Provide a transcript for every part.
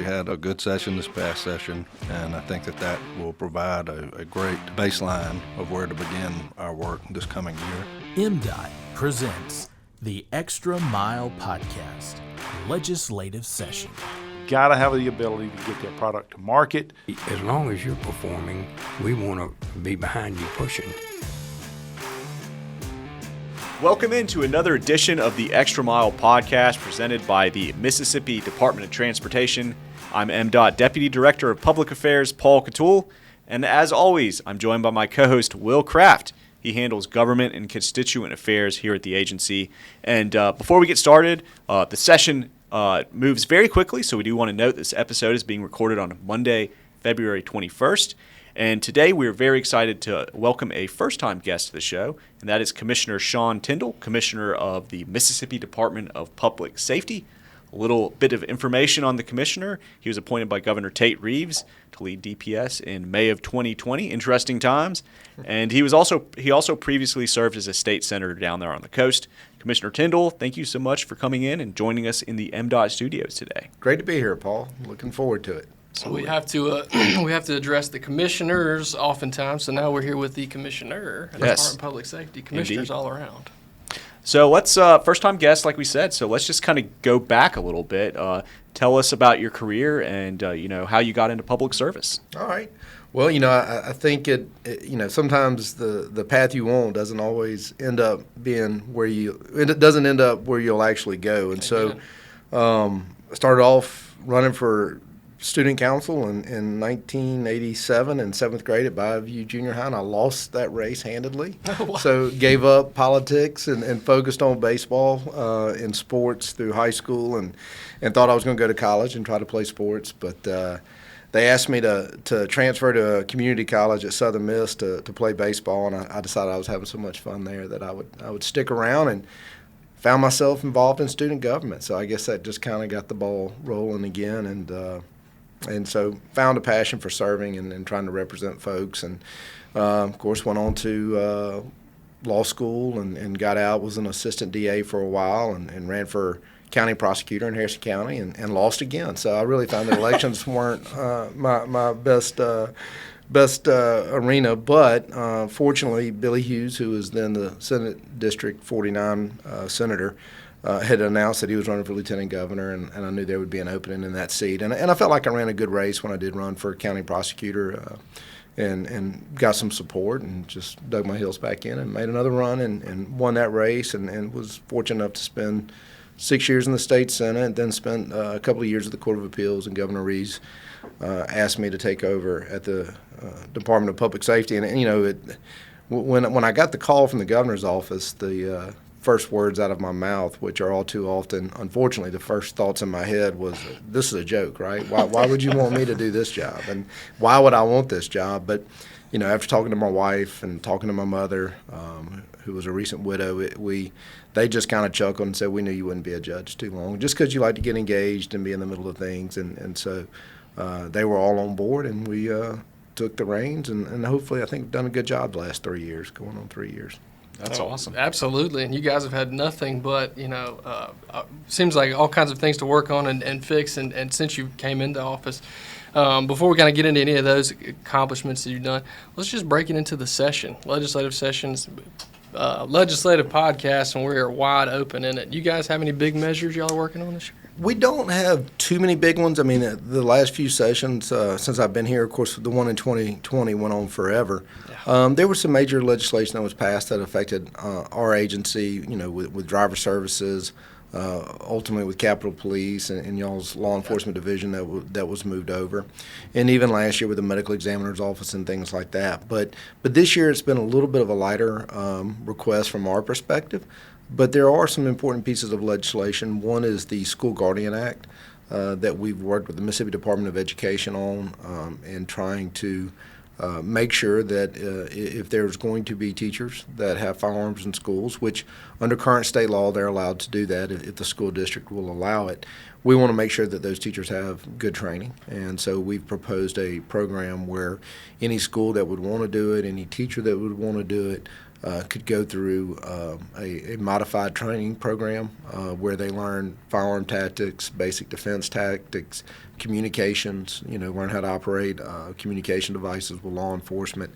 We had a good session this past session, and I think that will provide a great baseline of where to begin our work this coming year. MDOT presents the Extra Mile Podcast, Legislative Session. Got to have the ability to get that product to market. As long as you're performing, we want to be behind you pushing. Welcome into another edition of the Extra Mile Podcast presented by the Mississippi Department of Transportation. I'm MDOT Deputy Director of Public Affairs, Paul Catul, and as always, I'm joined by my co-host, Will Kraft. He handles government and constituent affairs here at the agency. And before we get started, the session moves very quickly, so we do want to note this episode is being recorded on Monday, February 21st. And today we're very excited to welcome a first-time guest to the show, and that is Commissioner Sean Tindell, Commissioner of the Mississippi Department of Public Safety. A little bit of information on the commissioner. He was appointed by Governor Tate Reeves to lead DPS in May of 2020. Interesting times. And he also previously served as a state senator down there on the coast. Commissioner Tindell, thank you so much for coming in and joining us in the MDOT studios today. Great to be here, Paul. Looking forward to it. So we have to address the commissioners oftentimes. So now we're here with the commissioner of the Department of Public Safety. Commissioners all around. So let's first-time guest, like we said. So let's just kind of go back a little bit. Tell us about your career and how you got into public service. All right. Well, I think it sometimes the path you want doesn't always end up being it doesn't end up where you'll actually go. And so I started off running for student council in 1987 in 7th grade at Bayview Junior High, and I lost that race handedly. So gave up politics and focused on baseball in sports through high school and thought I was going to go to college and try to play sports. But they asked me to transfer to a community college at Southern Miss to play baseball, and I decided I was having so much fun there that I would stick around, and found myself involved in student government. So I guess that just kind of got the ball rolling again, and so found a passion for serving and trying to represent folks. And, of course, went on to law school and got out, was an assistant DA for a while and ran for county prosecutor in Harrison County and lost again. So I really found that elections weren't my best arena. But fortunately, Billy Hughes, who was then the Senate District 49 senator, had announced that he was running for lieutenant governor, and I knew there would be an opening in that seat. And I felt like I ran a good race when I did run for county prosecutor and got some support and just dug my heels back in and made another run and won that race and was fortunate enough to spend 6 years in the state senate and then spent a couple of years at the Court of Appeals, and Governor Reeves asked me to take over at the Department of Public Safety. And when I got the call from the governor's office, the first words out of my mouth, which are all too often, unfortunately, the first thoughts in my head was, this is a joke, right? Why would you want me to do this job? And why would I want this job? But, after talking to my wife and talking to my mother, who was a recent widow, they just kind of chuckled and said, we knew you wouldn't be a judge too long, just because you like to get engaged and be in the middle of things. And so they were all on board, and we took the reins, and hopefully I think we've done a good job the last 3 years, going on 3 years. That's awesome. Absolutely. And you guys have had nothing but, seems like all kinds of things to work on and fix. And since you came into office, before we kind of get into any of those accomplishments that you've done, let's just break it into the session. Legislative sessions, legislative podcast, and we're wide open in it. You guys have any big measures y'all are working on this year? We don't have too many big ones. I mean, the last few sessions since I've been here, of course, the one in 2020 went on forever. Yeah. There was some major legislation that was passed that affected our agency, with driver services, ultimately with Capitol Police and y'all's law enforcement division that was moved over, and even last year with the medical examiner's office and things like that. But this year it's been a little bit of a lighter request from our perspective. But there are some important pieces of legislation. One is the School Guardian Act that we've worked with the Mississippi Department of Education on and trying to make sure that if there's going to be teachers that have firearms in schools, which under current state law they're allowed to do that if the school district will allow it, we want to make sure that those teachers have good training. And so we've proposed a program where any school that would want to do it, any teacher that would want to do it, could go through a modified training program where they learn firearm tactics, basic defense tactics, communications, learn how to operate communication devices with law enforcement,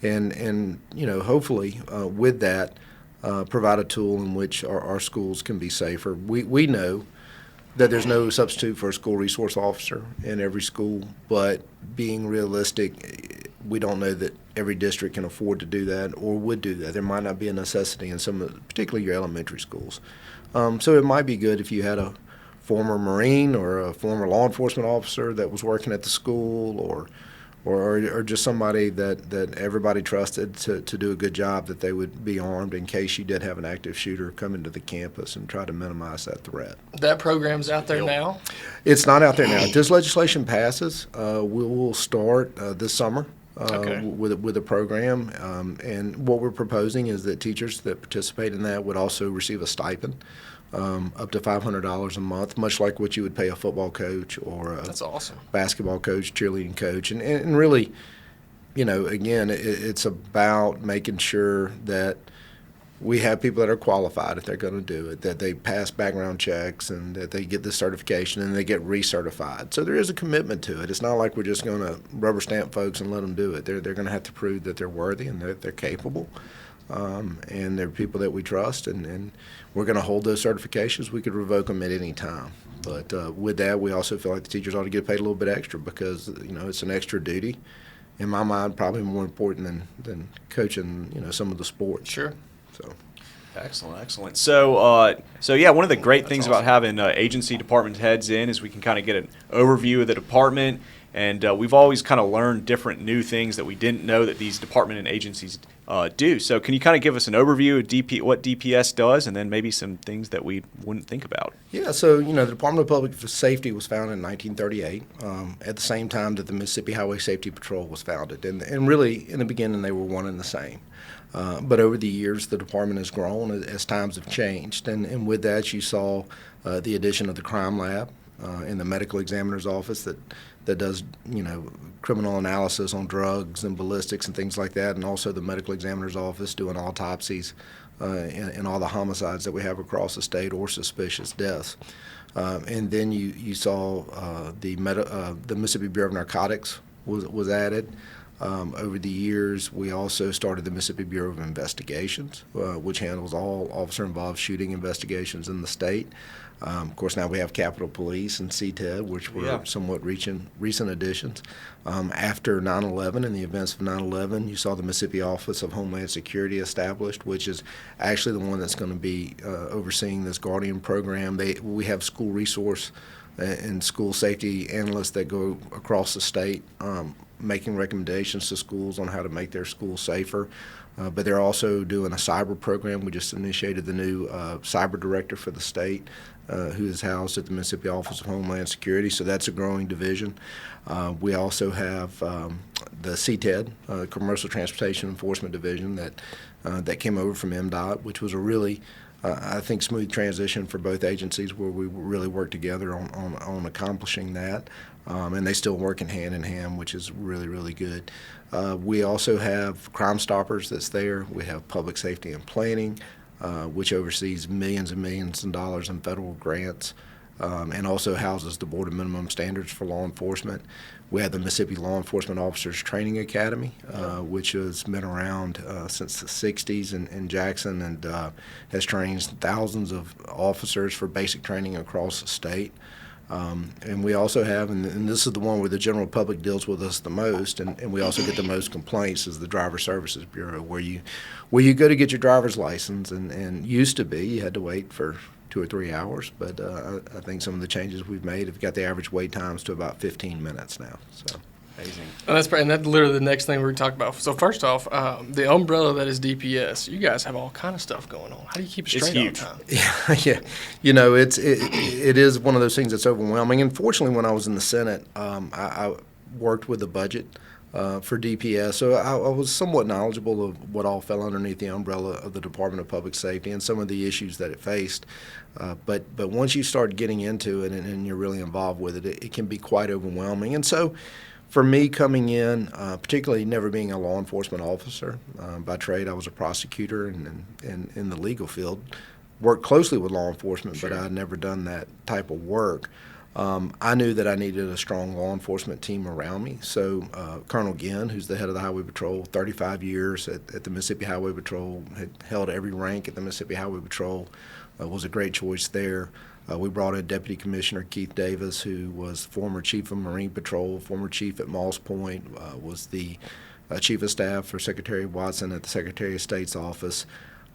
and hopefully with that provide a tool in which our schools can be safer. We know that there's no substitute for a school resource officer in every school, but being realistic, we don't know that every district can afford to do that or would do that. There might not be a necessity in particularly your elementary schools. So it might be good if you had a former Marine or a former law enforcement officer that was working at the school, or just somebody that everybody trusted to do a good job, that they would be armed in case you did have an active shooter come into the campus and try to minimize that threat. That program's out there now? It's not out there now. If this legislation passes, we will start this summer. With a program, and what we're proposing is that teachers that participate in that would also receive a stipend up to $500 a month, much like what you would pay a football coach or a That's awesome. basketball coach, cheerleading coach, and really, again, it's about making sure that we have people that are qualified if they're going to do it, that they pass background checks, and that they get the certification and they get recertified. So there is a commitment to it. It's not like we're just going to rubber stamp folks and let them do it. They're going to have to prove that they're worthy and they're capable, and they're people that we trust, and we're going to hold those certifications. We could revoke them at any time. But with that, we also feel like the teachers ought to get paid a little bit extra because, it's an extra duty. In my mind, probably more important than coaching, some of the sports. Sure. So. Excellent. So yeah, one of the great things about having agency department heads in is we can kind of get an overview of the department, and we've always kind of learned different new things that we didn't know that these department and agencies do. So can you kind of give us an overview of what DPS does, and then maybe some things that we wouldn't think about? Yeah, so the Department of Public Safety was founded in 1938, at the same time that the Mississippi Highway Safety Patrol was founded, and really in the beginning they were one and the same. But over the years, the department has grown as times have changed, and with that, you saw the addition of the crime lab in the medical examiner's office that does criminal analysis on drugs and ballistics and things like that, and also the medical examiner's office doing autopsies in all the homicides that we have across the state or suspicious deaths. And then you saw the Mississippi Bureau of Narcotics was added. Over the years, we also started the Mississippi Bureau of Investigations, which handles all officer-involved shooting investigations in the state. Of course, now we have Capitol Police and CTED, which were somewhat recent additions. After 9/11 and the events of 9/11, you saw the Mississippi Office of Homeland Security established, which is actually the one that's going to be overseeing this Guardian program. We have school resource and school safety analysts that go across the state making recommendations to schools on how to make their schools safer. But they're also doing a cyber program. We just initiated the new cyber director for the state, who is housed at the Mississippi Office of Homeland Security, so that's a growing division. We also have the CTED, Commercial Transportation Enforcement Division, that came over from MDOT, which was a really I think smooth transition for both agencies, where we really worked together on accomplishing that, and they still working hand in hand, which is really, really good. We also have Crime Stoppers that's there. We have Public Safety and Planning, which oversees millions and millions of dollars in federal grants, and also houses the Board of Minimum Standards for law enforcement. We have the Mississippi Law Enforcement Officers Training Academy, which has been around since the 60s in Jackson, and has trained thousands of officers for basic training across the state. And we also have, and this is the one where the general public deals with us the most, and we also get the most complaints, is the Driver Services Bureau, where you go to get your driver's license, and used to be you had to wait for 2 or 3 hours, but I think some of the changes we've made have got the average wait times to about 15 minutes now. So. Amazing. And that's literally the next thing we're going to talk about. So first off, the umbrella that is DPS, you guys have all kind of stuff going on. How do you keep it straight all the time? Yeah. It is one of those things that's overwhelming. And fortunately, when I was in the Senate, I worked with the budget for DPS, so I was somewhat knowledgeable of what all fell underneath the umbrella of the Department of Public Safety and some of the issues that it faced. But once you start getting into it and you're really involved with it, it can be quite overwhelming. And so for me coming in, particularly never being a law enforcement officer, by trade I was a prosecutor and in the legal field, worked closely with law enforcement, but I had never done that type of work. I knew that I needed a strong law enforcement team around me. So Colonel Ginn, who's the head of the Highway Patrol, 35 years at the Mississippi Highway Patrol, had held every rank at the Mississippi Highway Patrol, was a great choice there. We brought in Deputy Commissioner Keith Davis, who was former Chief of Marine Patrol, former Chief at Moss Point, was the Chief of Staff for Secretary Watson at the Secretary of State's office.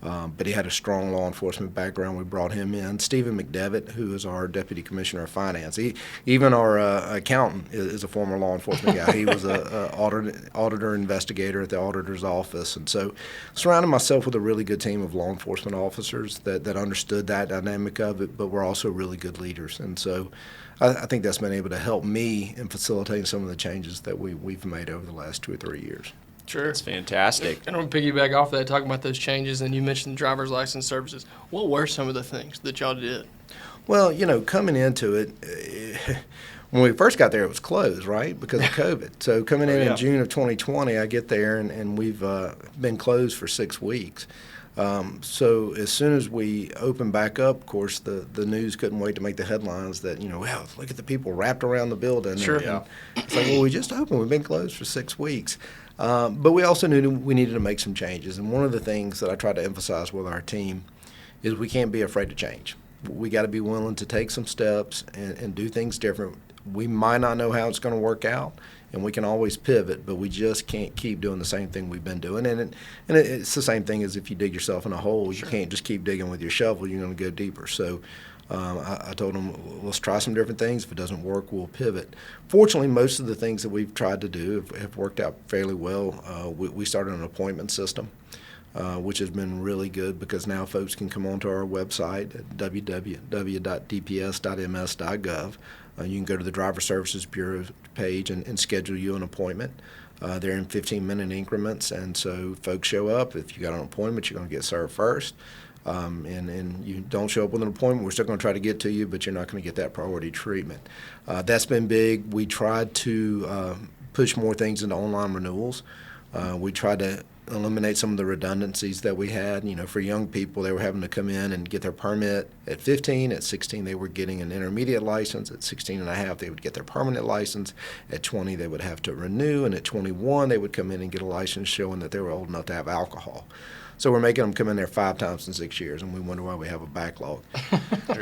But he had a strong law enforcement background. We brought him in. Stephen McDevitt, who is our Deputy Commissioner of Finance. Even our accountant is a former law enforcement guy. He was an auditor investigator at the auditor's office. And so surrounded myself with a really good team of law enforcement officers that understood that dynamic of it, but were also really good leaders. And so I think that's been able to help me in facilitating some of the changes that we've made over the last 2 or 3 years. Sure. That's fantastic. And I'm going to piggyback off that, talking about those changes, and you mentioned driver's license services. What were some of the things that y'all did? Well, coming into it, when we first got there, it was closed, right, because of COVID. So coming in June of 2020, I get there, and we've been closed for 6 weeks. So as soon as we opened back up, of course, the news couldn't wait to make the headlines that, well, look at the people wrapped around the building. Sure. And it's like, well, we just opened. We've been closed for 6 weeks. But we also knew we needed to make some changes. And one of the things that I try to emphasize with our team is we can't be afraid to change. We got to be willing to take some steps and do things different. We might not know how it's going to work out, and we can always pivot, but we just can't keep doing the same thing we've been doing. And it's the same thing as if you dig yourself in a hole. You can't just keep digging with your shovel. You're going to go deeper. So I told them, let's try some different things. If it doesn't work, we'll pivot. Fortunately, most of the things that we've tried to do have worked out fairly well. We started an appointment system, which has been really good because now folks can come onto our website at www.dps.ms.gov. You can go to the Driver Services Bureau page and schedule you an appointment. They're in 15-minute increments, and so folks show up. If you got an appointment, you're going to get served first. And you don't show up with an appointment, we're still going to try to get to you, but you're not going to get that priority treatment. That's been big. We tried to push more things into online renewals. We tried to eliminate some of the redundancies that we had. For young people, they were having to come in and get their permit at 15. At 16, they were getting an intermediate license. At 16 and a half, they would get their permanent license. At 20, they would have to renew. And at 21, they would come in and get a license showing that they were old enough to have alcohol. So we're making them come in there 5 times in 6 years, and we wonder why we have a backlog.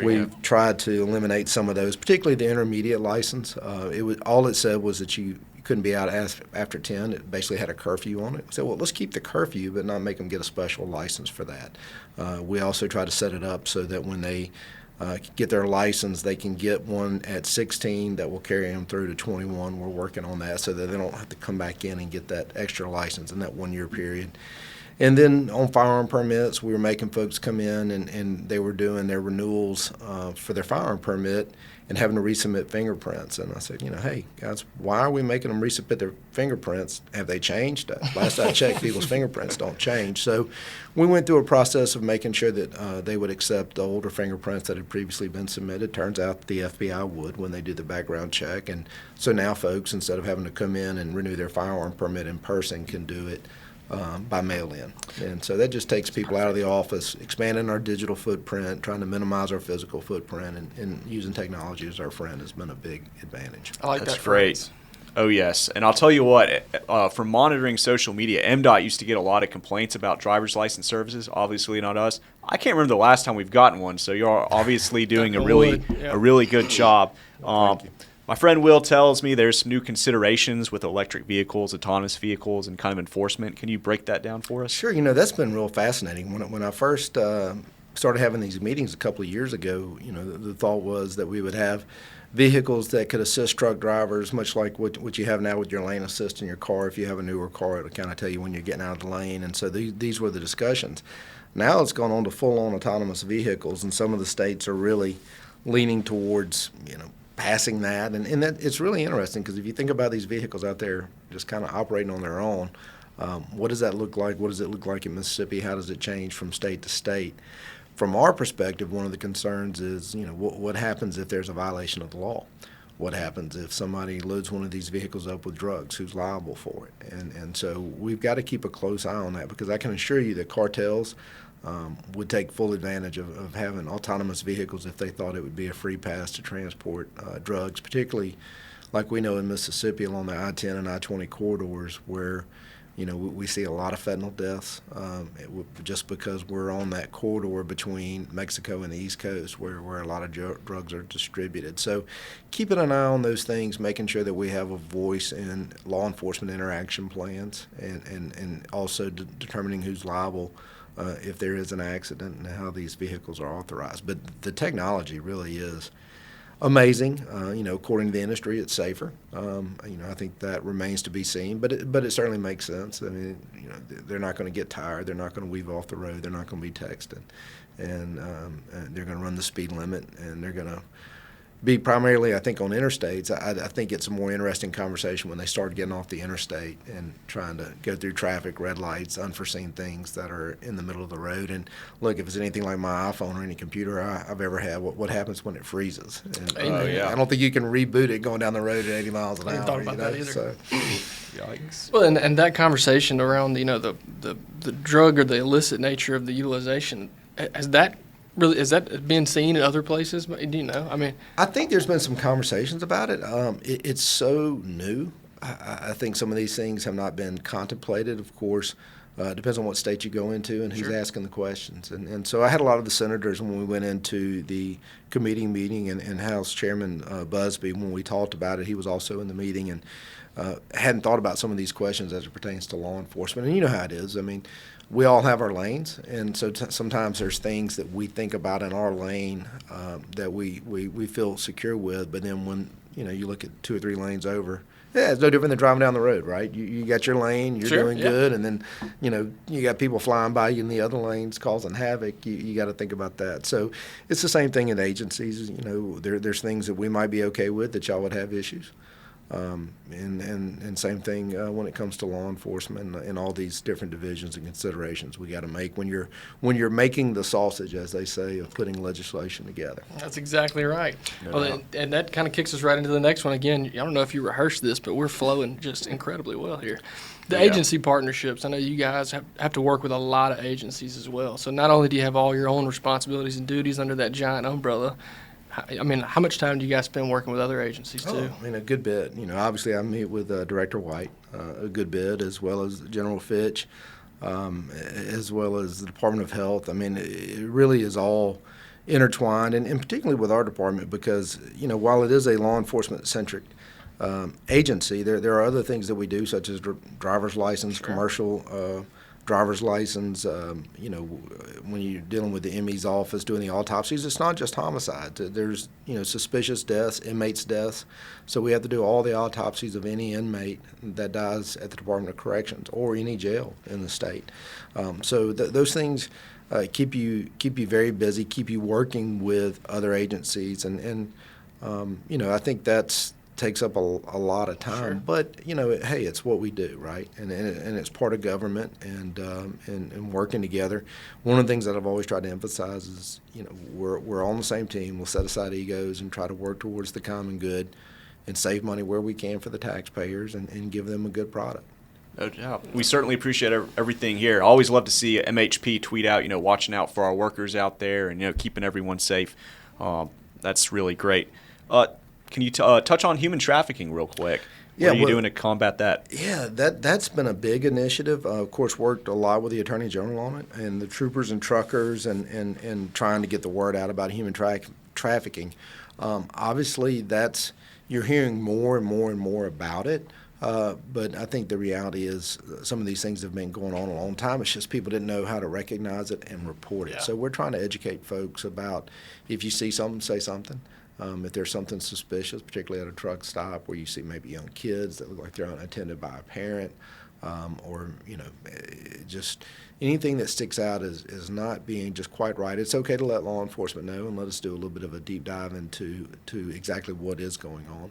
We've tried to eliminate some of those, particularly the intermediate license. All it said was that you couldn't be out after 10. It basically had a curfew on it. We said, well, let's keep the curfew, but not make them get a special license for that. We also try to set it up so that when they get their license, they can get one at 16 that will carry them through to 21. We're working on that so that they don't have to come back in and get that extra license in that 1-year period. And then on firearm permits, we were making folks come in and they were doing their renewals for their firearm permit and having to resubmit fingerprints. And I said, hey, guys, why are we making them resubmit their fingerprints? Have they changed? Last I checked, people's fingerprints don't change. So we went through a process of making sure that they would accept the older fingerprints that had previously been submitted. Turns out the FBI would when they do the background check. And so now folks, instead of having to come in and renew their firearm permit in person, can do it by mail-in. And so that just takes people out of the office, expanding our digital footprint, trying to minimize our physical footprint, and using technology as our friend has been a big advantage. I like That's that great. phrase. Oh, yes. And I'll tell you what, from monitoring social media, MDOT used to get a lot of complaints about driver's license services, obviously not us. I can't remember the last time we've gotten one, so you're obviously doing a really good job. My friend Will tells me there's some new considerations with electric vehicles, autonomous vehicles, and kind of enforcement. Can you break that down for us? Sure. That's been real fascinating. When I first started having these meetings a couple of years ago, the thought was that we would have vehicles that could assist truck drivers, much like what you have now with your lane assist in your car. If you have a newer car, it'll kind of tell you when you're getting out of the lane. And so these were the discussions. Now it's gone on to full-on autonomous vehicles, and some of the states are really leaning towards, passing that, and that it's really interesting because if you think about these vehicles out there just kind of operating on their own, what does that look like? What does it look like in Mississippi? How does it change from state to state? From our perspective, one of the concerns is, what happens if there's a violation of the law? What happens if somebody loads one of these vehicles up with drugs? Who's liable for it? And so we've got to keep a close eye on that, because I can assure you that cartels would take full advantage of having autonomous vehicles if they thought it would be a free pass to transport drugs, particularly like we know in Mississippi along the I-10 and I-20 corridors, where we see a lot of fentanyl deaths just because we're on that corridor between Mexico and the East Coast where a lot of drugs are distributed. So keeping an eye on those things, making sure that we have a voice in law enforcement interaction plans, and also determining who's liable if there is an accident and how these vehicles are authorized. But the technology really is amazing. According to the industry, it's safer. I think that remains to be seen, but it certainly makes sense. I mean, they're not going to get tired. They're not going to weave off the road. They're not going to be texting, and they're going to run the speed limit, and they're going to be primarily, I think, on interstates. I think it's a more interesting conversation when they start getting off the interstate and trying to go through traffic, red lights, unforeseen things that are in the middle of the road. And look, if it's anything like my iPhone or any computer I've ever had, what happens when it freezes? And, I don't think you can reboot it going down the road at 80 miles an hour. I didn't talk about that either. So. Yikes. Well, and that conversation around the drug or the illicit nature of the utilization, is that being seen in other places? Do you know? I mean, I think there's been some conversations about it. It's so new. I think some of these things have not been contemplated. Of course, it depends on what state you go into and who's asking the questions. And so I had a lot of the senators when we went into the committee meeting, and House Chairman Busby, when we talked about it, he was also in the meeting, and hadn't thought about some of these questions as it pertains to law enforcement. And you know how it is. I mean, we all have our lanes, and so sometimes there's things that we think about in our lane that we feel secure with, but then when you look at 2 or 3 lanes over, it's no different than driving down the road, right? You got your lane, you're doing good, and then you got people flying by you in the other lanes causing havoc. You got to think about that. So it's the same thing in agencies. There's things that we might be okay with that y'all would have issues. And same thing when it comes to law enforcement and all these different divisions and considerations we got to make when you're making the sausage, as they say, of putting legislation together. That's exactly right. And that kind of kicks us right into the next one. Again, I don't know if you rehearsed this, but we're flowing just incredibly well here. The agency partnerships, I know you guys have to work with a lot of agencies as well. So not only do you have all your own responsibilities and duties under that giant umbrella, I mean, how much time do you guys spend working with other agencies, too? I mean, a good bit. Obviously I meet with Director White a good bit, as well as General Fitch, as well as the Department of Health. I mean, it really is all intertwined, and particularly with our department, because, while it is a law enforcement-centric agency, there are other things that we do, such as driver's license, commercial driver's license. When you're dealing with the ME's office doing the autopsies, it's not just homicide. There's suspicious deaths, inmates' deaths. So we have to do all the autopsies of any inmate that dies at the Department of Corrections or any jail in the state. So those things keep you very busy, keep you working with other agencies, and I think that's takes up a lot of time. Sure. But hey, it's what we do, right? And it's part of government and working together. One of the things that I've always tried to emphasize is we're on the same team. We'll set aside egos and try to work towards the common good and save money where we can for the taxpayers and give them a good product. No doubt. We certainly appreciate everything here. I always love to see MHP tweet out, watching out for our workers out there and keeping everyone safe. That's really great. Can you touch on human trafficking real quick? What are you doing to combat that? Yeah, that's been a big initiative. Of course, worked a lot with the Attorney General on it, and the troopers and truckers, and trying to get the word out about human trafficking. Obviously, you're hearing more and more and more about it. But I think the reality is some of these things have been going on a long time. It's just people didn't know how to recognize it and report it. Yeah. So we're trying to educate folks about, if you see something, say something. If there's something suspicious, particularly at a truck stop where you see maybe young kids that look like they're unattended by a parent, or just anything that sticks out as not being just quite right, it's okay to let law enforcement know and let us do a little bit of a deep dive into exactly what is going on.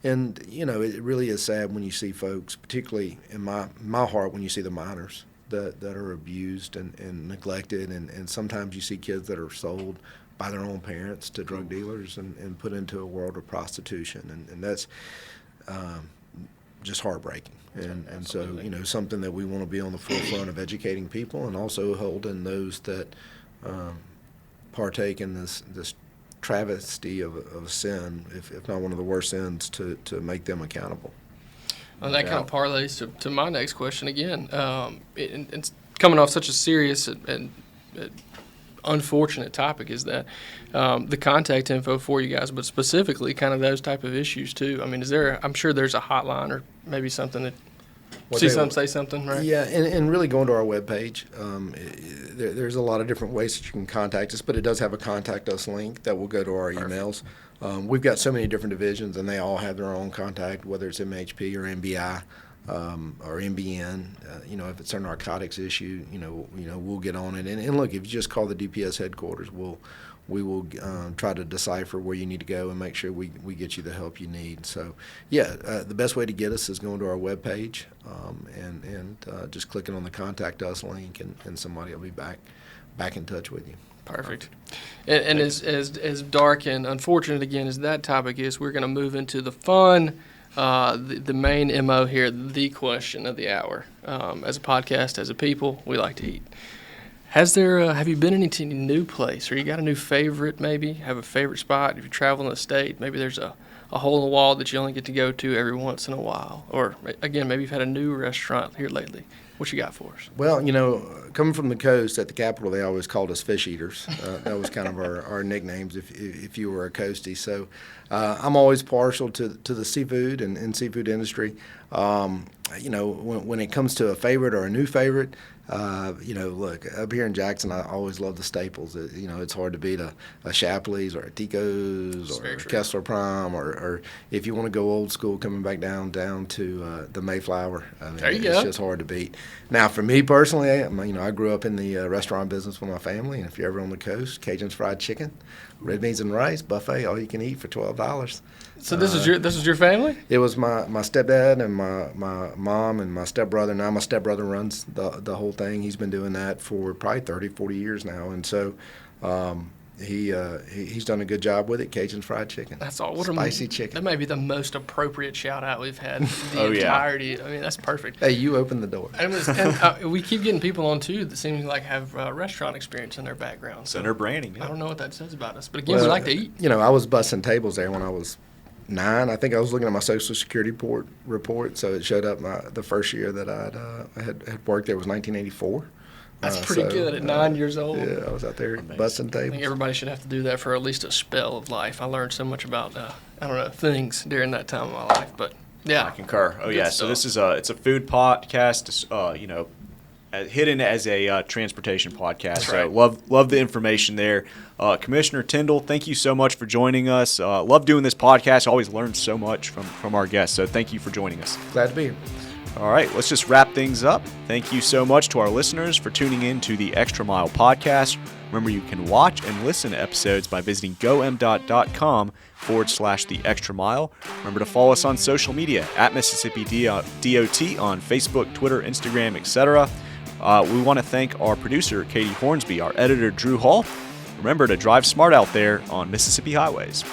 And it really is sad when you see folks, particularly in my heart, when you see the minors that are abused and neglected, and sometimes you see kids that are sold by their own parents to drug dealers and put into a world of prostitution. And that's just heartbreaking. And so, something that we want to be on the forefront of educating people and also holding those that partake in this travesty of a sin, if not one of the worst sins, to make them accountable. Well, that kind of parlays to my next question again. It's coming off such a serious and unfortunate topic is that the contact info for you guys, but specifically kind of those type of issues too. I mean, I'm sure there's a hotline or maybe something that say something, right? Yeah, and really going to our webpage, there's a lot of different ways that you can contact us, but it does have a contact us link that will go to our emails. We've got so many different divisions, and they all have their own contact, whether it's MHP or MBI or MBN. If it's a narcotics issue, we'll get on it. And look, if you just call the DPS headquarters, we will try to decipher where you need to go and make sure we get you the help you need. So, the best way to get us is going to our webpage and just clicking on the Contact Us link, and somebody will be back in touch with you. Perfect. And as dark and unfortunate again as that topic is, we're going to move into the fun, the main MO here, the question of the hour. As a podcast, as a people, we like to eat. Have you been to any new place, or you got a new favorite maybe? Have a favorite spot? If you're traveling the state, maybe there's a hole in the wall that you only get to go to every once in a while. Or, again, maybe you've had a new restaurant here lately. What you got for us? Well, coming from the coast at the capital, they always called us fish eaters. That was kind of our nicknames if you were a coastie. So I'm always partial to the seafood and seafood industry. When it comes to a favorite or a new favorite, look, up here in Jackson, I always love the staples. It's hard to beat a Shapley's or a Tico's or a Kessler Prime, or if you want to go old school, coming back down to the Mayflower. There you go. It's just hard to beat. Now, for me personally, I grew up in the restaurant business with my family, and if you're ever on the coast, Cajun's fried chicken, red beans and rice buffet, all you can eat for $12. So this is your family? It was my stepdad and my mom and my stepbrother. Now my stepbrother runs the whole thing. He's been doing that for probably 30, 40 years now, and so he's done a good job with it. Cajun fried chicken. That's all. Spicy chicken. That may be the most appropriate shout out we've had the entirety. Yeah. I mean, that's perfect. Hey, you opened the door. And we keep getting people on too that seem like have restaurant experience in their background. Center branding. Yeah. I don't know what that says about us, but again, we like to eat. I was busting tables there when I was 9. I think I was looking at my Social Security report, so it showed up the first year that I had worked there was 1984. That's pretty good at 9 years old. Yeah, I was out there busting tables. I think everybody should have to do that for at least a spell of life. I learned so much about things during that time of my life, but yeah, I concur. Oh yeah, stuff. so this is it's a food podcast. Hidden as a transportation podcast. That's so right. love the information there. Commissioner Tindell, thank you so much for joining us. Love doing this podcast. Always learn so much from our guests. So thank you for joining us. Glad to be here. All right, let's just wrap things up. Thank you so much to our listeners for tuning in to the Extra Mile podcast. Remember, you can watch and listen to episodes by visiting gomdot.com/the extra mile. Remember to follow us on social media at Mississippi DOT on Facebook, Twitter, Instagram, etc. We want to thank our producer, Katie Hornsby, our editor, Drew Hall. Remember to drive smart out there on Mississippi highways.